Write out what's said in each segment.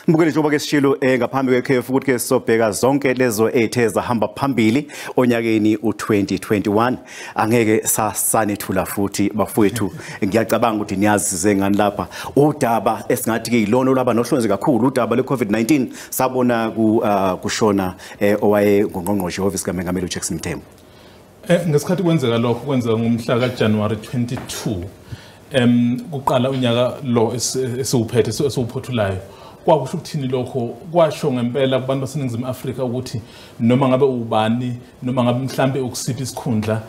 Mbukeli njengoba ke sishilo ngaphambi kwekhefu ukuthi ke sobheka zonke lezo ethe zahamba phambili onyakeni u2021 angeke sasanethula futhi bafowethu ngiyacabanga ukuthi niyazize ngani lapha udaba esingathi ke ilona olaba nohlonze kakhulu udaba leCovid-19 sabona kushona owaye ngongqongqoshe office kaMengameli uJackson Mthembu. Ngesikhathi kwenzeka lokho kwenzeka ngomhla kaJanuary 22 kuqala unyaka lo esiwuphethe esiwuphothulayo kwakusho ukuthini lokho kwasho ngempela kubantu baseNingizimu Afrika ukuthi noma ngabe ubani noma ngabe mhlambe ukusiphi isikhundla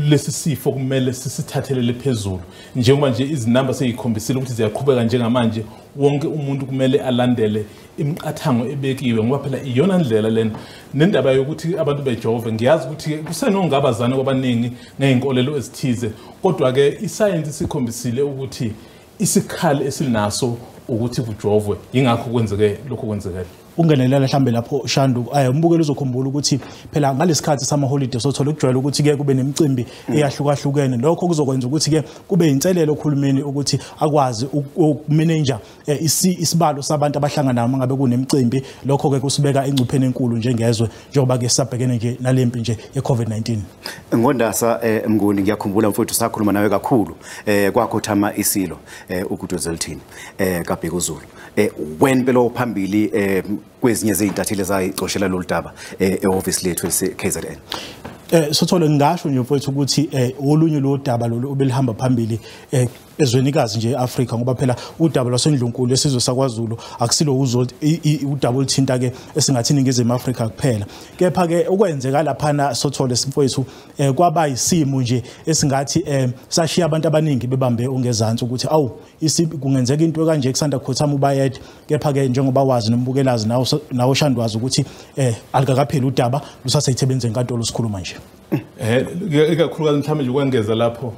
lesi sifo kumele sisithathelele phezulu njengoba nje izinamba seyikhombisile ukuthi ziyaqhubeka njengamanje wonke umuntu kumele alandele imiqathango ebekiwe ngoba phela iyona ndlela lena nendaba yokuthi abantu bejove ngiyazi ukuthi kusenongabazana kwabaningi ngeenkolelo ezithize kodwa ke isayensi sikhombisile ukuthi isikhali esinaso ukuthi kujovwe ingakho kwenzeke lokho kwenzekile ungenelela mhlambe lapho Shandu umbukeli uzokhumbula ukuthi phela ngalesikhathi sama holiday sothola ukujwayela ukuthi ke kube nemicimbi eyahlukahlukene lokho kuzokwenza ukuthi ke kube inselelo okhulumeni ukuthi akwazi ukumanage isibalo sabantu abahlangana nabo ngabe kunemicimbi lokho ke kusibeka engcupheni enkulu njengezwe njengoba ke sabhekene nje nalempi nje yeCovid-19 ngondasa Mnguni ngiyakhumbula mfowethu sakhuluma nawe kakhulu kwakhothama isilo ukudwezelithini kaBheka uZulu wenpelo phambili kwezinye zezintathile zayicoshela lo daba eoffice lethu eKZN. Sothole ngisho nje mfowethu ukuthi olunye lo daba lo obelihamba phambili ezwenikazi nje eAfrika ngoba phela udaba lwaseNdlunkulu esizwe sakwaZulu akusilo udaba olithinta ke esingathi Ningizimu Afrika kuphela kepha ke okwenzeka laphana Sothole simfowethu kwaba isimo nje esingathi sashiya abantu abaningi bebambe ongezansi ukuthi awu kungenzeka into kanje kusanda khothama ubayede kepha ke njengoba wazi nombukelazi nawo Shandwazi ukuthi alikakapheli udaba lusaseyithebenze enkantolo sikhuluma nje ikakhulukazi mhlambe nje kwengeza lapho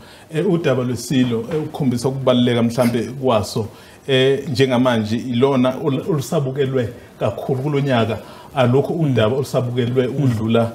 udaba lwesilo ukukhombisa ukubaleka mhlambe kwaso njengamanje ilona olusabukelwe kakhulu kulonyaka alokho udaba olusabukelwe udlula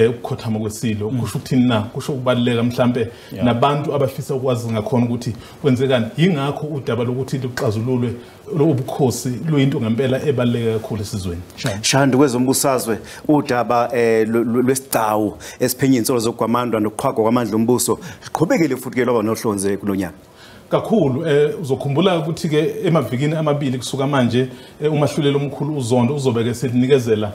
ukukhothama kwesilo kusho ukuthini na kusho ukubaleka mhlambe nabantu abafisa ukwazi ngakhona ukuthi kwenzekani yingakho udaba lokuthi luxazululwe ubukhosi luyinto ngempela ebaleka kakhulu esizweni Shandu kwezombusazwe udaba lwesicawu esiphenye insolo zokugwamandwa nokuqhwagwa kwamandla ombuso liqhubekele futhi ke loba nohlonze kulonyaka kakhulu uzokhumbula ukuthi ke emavikini amabili kusuka manje umahlulelo omkhulu uZondo uzobeke selinikeza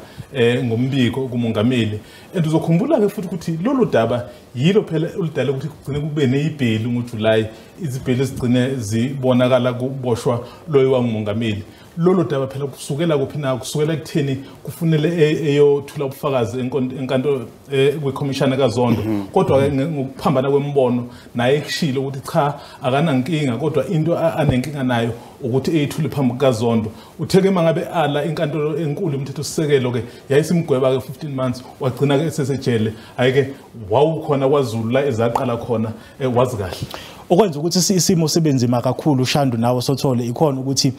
ngombiko kumongameli uzokhumbula ke futhi ukuthi lolu daba yilo phela ulidala ukuthi kugcine kube nezibheli ngoJuly izibheli ezigcine zibonakala kuboshwa loyo wangumongameli lolo daba phela kusukela kuphi na kusukela ekutheni kufunele eyothula ubufakazi enkantolo kweCommission kaZondo kodwa ngokuphambana kwembono naye ekushilo ukuthi cha akanankinga kodwa into anenkinga nayo ukuthi eyithule phambi kaZondo utheke mangabe ala inkantolo enkulu umthethosisekelo ke yayisimgweba ke 15 months wagcina ke esesejele ayike wawukhona kwaZulu la ezaqala khona wazi kahle okwenza ukuthi isimo sebenzima kakhulu Shandu nawo Sothole ikhona ukuthi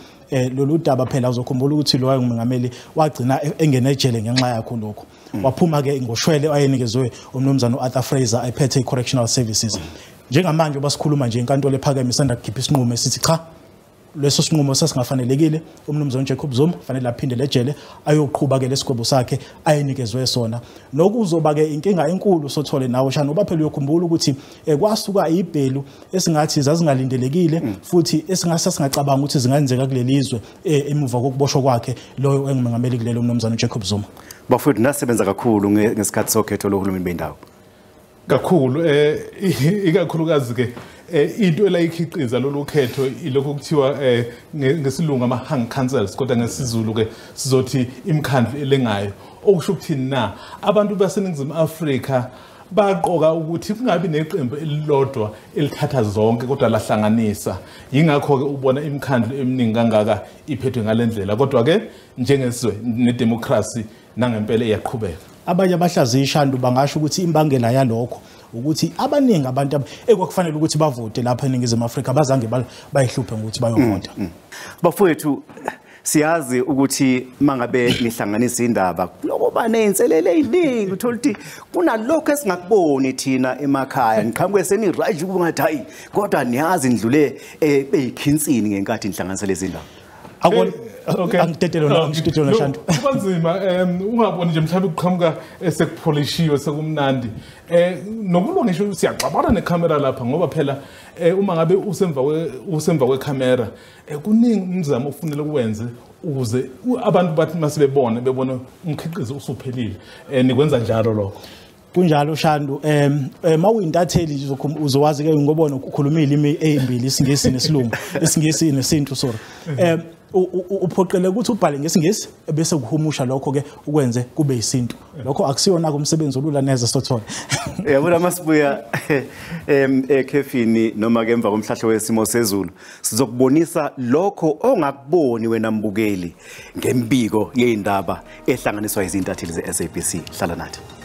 lolu daba phela uzokhumbula ukuthi lo wayengumengameli wagcina engene ejele ngenxa yakho lokho waphuma ke ngoshwele ayenikezwe umnumzana uArthur Fraser ephethe icorrectional services njengamanje basikhuluma nje inkantolo ephakeme isanda kukhipha isinqumo esithi cha leso sinqumo sasingafanelekile umnumzana Jacob Zuma fanele aphinde lejele ayoqhubha ke lesigwebo sakhe ayenikezwe sona nokuzoba ke inkinga enkulu Sothole nawo Shana oba phela uyokhumbula ukuthi kwasuka ibhelu esingathi zazingalindelekile futhi esingacabanga ukuthi zingenzeka kulelizwe emuva kokuboshwa kwakhe loyo engumengameli kulelo umnumzana Jacob Zuma bafowethu nasebenza kakhulu ngesikhathi sokhetho lohulumeni bendawo kakhulu ikakhulukazi ke into elayikhiqiza lolu khetho ilokho kuthiwa ngesilungu ama-hung councils kodwa ngesizulu ke sizothi imikhandlu elengayo okusho ukuthini na abantu baseNingizimu Afrika baqoka ukuthi kungabi neqembu elilodwa elithatha zonke kodwa lahlanganisa yingakho ke ubona imikhandlu eminingi kangaka iphethwe ngalendlela kodwa ke njengesizwe nedemocracy nangempela iyaqhubeka abanye abahlaziyi Shandu bangasho ukuthi imbangela yalokho ukuthi abaningi abantu ekwakufanele ukuthi bavote lapha eNingizimu Afrika bazange bayihluphe ukuthi bayovota bafowethu siyazi ukuthi mangabe nihlanganisa indaba lokuba nezinselele eziningi uthola ukuthi kunalokho esingakuboni thina emakhaya ngiqhamuke seniraje kungathi hayi kodwa niyazi indlule beyikhinsini ngenkathi nihlanganisa lezi ndaba akona angidedelo no ngishidelo Shandu kubanzima ungaboni nje mhlawumbe kuqhamuka sekupholishiwe sekumnandi nokulwa ngisho siyaxabana necamera lapha ngoba phela uma ngabe usemva kwecamera kuningi umzamo ofunele ukwenze ukuze abantu bathi masebebona bebona umkhiqizo usuphelile nikwenza njalo lokho kunjalo Shandu mawuyintatheli nje uzowazi ke ngobona ukukhuluma ilimi ezimbili isingisi nesilungu isingisi nesintu sorry uphoqele ukuthi ubhale ngesingisi bese kuhumusha lokho ke ukwenze kube isintu lokho akusiyona kumsebenzi olula neze Sothole yabona masibuya ekhefini noma ke emva komhlahlo wesimo sezulu sizokubonisa lokho ongakuboni wena mbukeli ngembiko yeindaba ehlanganiswa izintatheli zeSABC hlala nathi